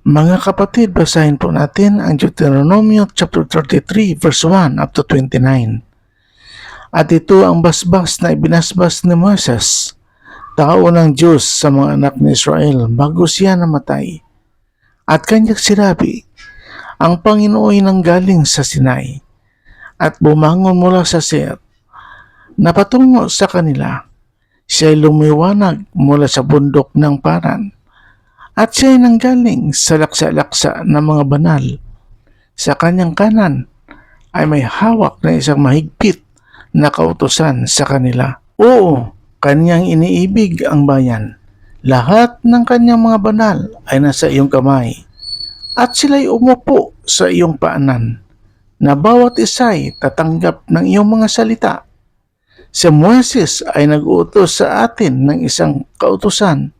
Mga kapatid, basahin po natin ang Deuteronomy chapter 33 verse 1 up to 29. At ito ang basbas na ibinasbas ni Moses, tao ng Diyos sa mga anak ni Israel bago siya namatay. At kanyang sinabi, ang Panginoon ay nanggaling sa Sinai at bumangon mula sa Seir. Napatungo sa kanila, siya ay lumiwanag mula sa bundok ng Paran. At siya ay nanggaling sa laksa-laksa ng mga banal. Sa kanyang kanan ay may hawak na isang mahigpit na kautusan sa kanila. Oo, kanyang iniibig ang bayan. Lahat ng kanyang mga banal ay nasa iyong kamay. At sila'y umupo sa iyong paanan, na bawat isa'y tatanggap ng iyong mga salita. Si Moises ay nag-uutos sa atin ng isang kautusan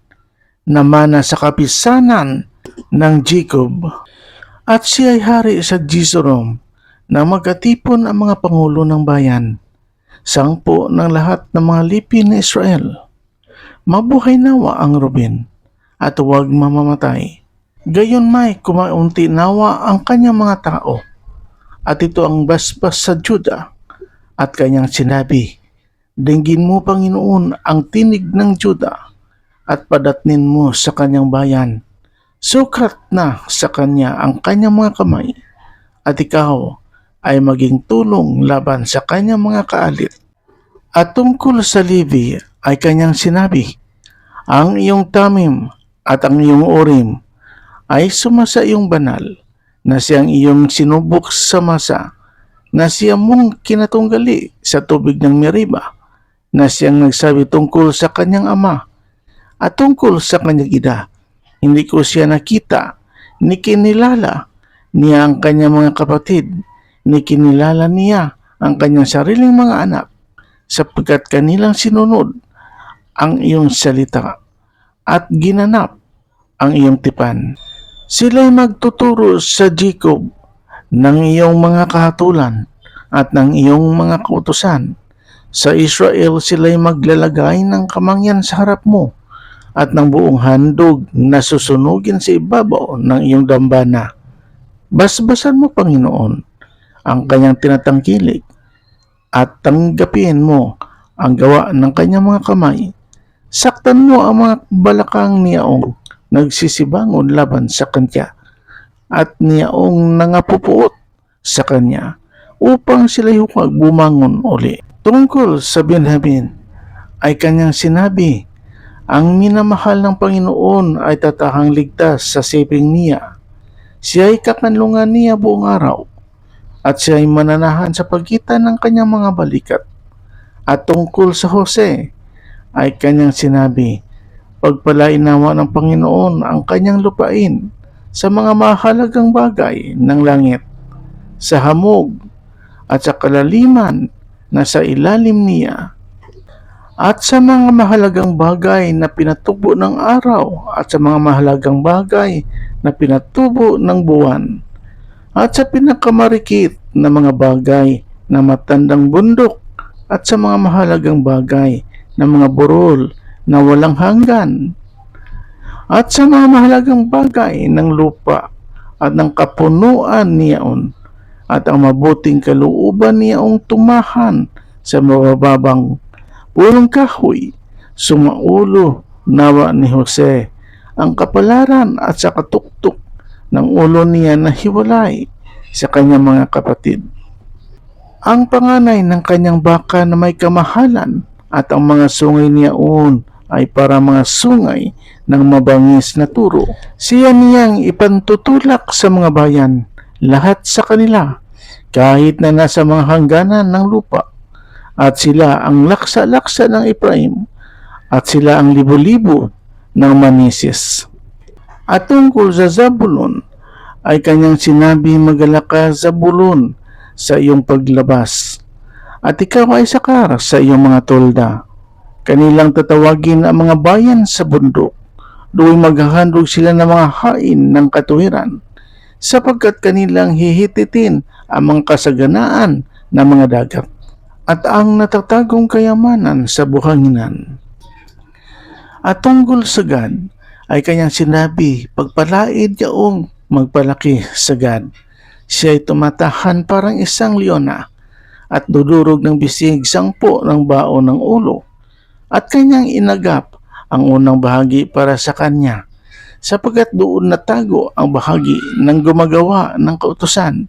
na mana sa kapisanan ng Jacob. At siya ay hari sa Jerusalem na magkatipon ang mga pangulo ng bayan, sangpo ng lahat ng mga lipi ni Israel. Mabuhay nawa ang Ruben at huwag mamamatay. Gayon may kumaunti nawa ang kanyang mga tao. At ito ang basbas sa Juda. At kanyang sinabi, dinggin mo Panginoon ang tinig ng Juda at padatnin mo sa kanyang bayan. Sukat na sa kanya ang kanyang mga kamay, at ikaw ay maging tulong laban sa kanyang mga kaalit. At tungkol sa Levi ay kanyang sinabi, ang iyong Tamim at ang iyong Urim ay sumasa iyong banal, na siyang iyong sinubok sa masa, na siyang mong kinatunggali sa tubig ng Meriba, na siyang nagsabi tungkol sa kanyang ama, at tungkol sa kanyang ina, hindi ko siya nakita, ni kinilala niya ang kanyang mga kapatid, ni kinilala niya ang kanyang sariling mga anak, sapagkat kanilang sinunod ang iyong salita, at ginanap ang iyong tipan. Sila'y magtuturo sa Jacob ng iyong mga kahatulan at ng iyong mga kautusan. Sa Israel sila'y maglalagay ng kamangyan sa harap mo, at ng buong handog na susunugin sa ibabaw ng iyong dambana. Basbasan mo, Panginoon, ang kanyang tinatangkilik, at tanggapin mo ang gawa ng kanyang mga kamay. Saktan mo ang mga balakang niyaong nagsisibangon laban sa kanya, at niyaong nangapupuot sa kanya, upang sila'y huwag bumangon uli. Tungkol sa Benjamin ay kanyang sinabi, ang minamahal ng Panginoon ay tatahang ligtas sa siping niya. Siya ay kakanlungan niya buong araw, at siya ay mananahan sa pagitan ng kanyang mga balikat. At tungkol sa Jose ay kanyang sinabi, pagpalain nawa ng Panginoon ang kanyang lupain sa mga mahalagang bagay ng langit, sa hamog at sa kalaliman na sa ilalim niya, at sa mga mahalagang bagay na pinatubo ng araw, at sa mga mahalagang bagay na pinatubo ng buwan, at sa pinakamarikit na mga bagay na matandang bundok, at sa mga mahalagang bagay na mga burol na walang hanggan, at sa mga mahalagang bagay ng lupa at ng kapunuan niyaon, at ang mabuting kalooban niyaong tumahan sa mabababang punong kahoy. Sumaulo nawa ni Jose ang kapalaran at sa katuktok ng ulo niya na hiwalay sa kanyang mga kapatid. Ang panganay ng kanyang baka na may kamahalan, at ang mga sungay niyaon ay para mga sungay ng mabangis na turo. Siya niyang ipantutulak sa mga bayan, lahat sa kanila, kahit na nasa mga hangganan ng lupa. At sila ang laksa-laksa ng Ephraim, at sila ang libo-libo ng Manases. At tungkol sa Zabulon ay kanyang sinabi, magalak ka Zabulon sa iyong paglabas, at ikaw ay sakar sa iyong mga tolda. Kanilang tatawagin ang mga bayan sa bundok, doon maghahandog sila ng mga hain ng katuwiran, sapagkat kanilang hihititin ang mga kasaganaan ng mga dagat, at ang natatagong kayamanan sa buhanginan. At tungkol sa Gad ay kanyang sinabi, pagpalaid yaong magpalaki sagad. Siya ay tumatahan parang isang leona at dudurog ng bisig sangpo ng baon ng ulo. At kanyang inagap ang unang bahagi para sa kanya, sapagkat doon natago ang bahagi ng gumagawa ng kautusan.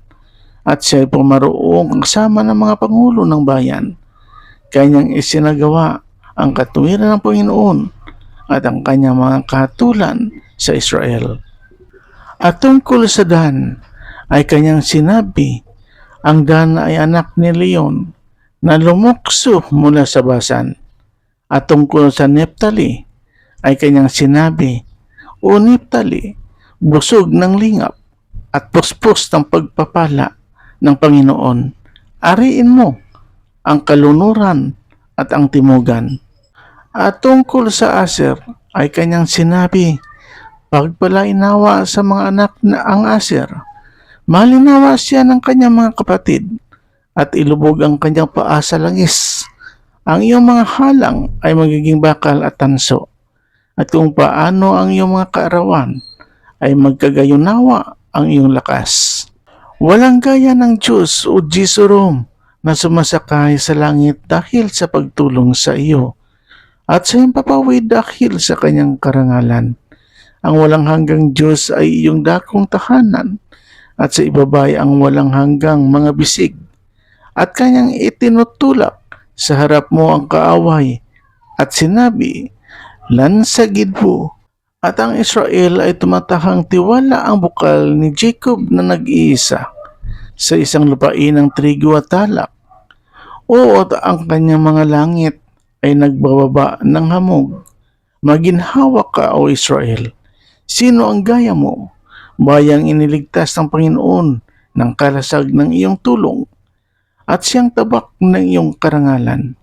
At siya ay pumaroong kasama ng mga pangulo ng bayan. Kanyang isinagawa ang katuwiran ng Panginoon at ang kanyang mga kahatulan sa Israel. At tungkol sa Dan, ay kanyang sinabi, ang Dan ay anak ni Leon na lumukso mula sa Basan. At tungkol sa Neptali, ay kanyang sinabi, o Neptali, busog ng lingap at puspos ng pagpapala ng Panginoon. Ariin mo ang kalunuran at ang timugan. At tungkol sa Aser, ay kanyang sinabi, pagpalainawa sa mga anak na ang Aser, malinawa siya ng kanyang mga kapatid at ilubog ang kanyang paa sa langis. Ang iyong mga halang ay magiging bakal at tanso. At kung paano ang iyong mga kaarawan ay magkagayunawa ang iyong lakas. Walang gaya ng Diyos o Jesurum na sumasakay sa langit dahil sa pagtulong sa iyo at sa iyong papawid dahil sa kanyang karangalan. Ang walang hanggang Diyos ay iyong dakong tahanan at sa ibabay ang walang hanggang mga bisig at kanyang itinutulak sa harap mo ang kaaway at sinabi, lansagid mo. At ang Israel ay tumatahang tiwala ang bukal ni Jacob na nag-iisa sa isang lupain ng trigo at talak. O at ang kanyang mga langit ay nagbababa ng hamog. Maginhawa ka, O Israel. Sino ang gaya mo? Bayang iniligtas ng Panginoon ng kalasag ng iyong tulong at siyang tabak ng iyong karangalan.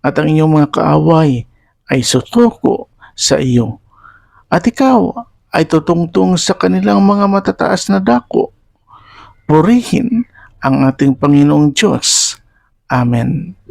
At ang iyong mga kaaway ay susuko sa iyo. At ikaw ay tutungtong sa kanilang mga matataas na dako. Purihin ang ating Panginoong Diyos. Amen.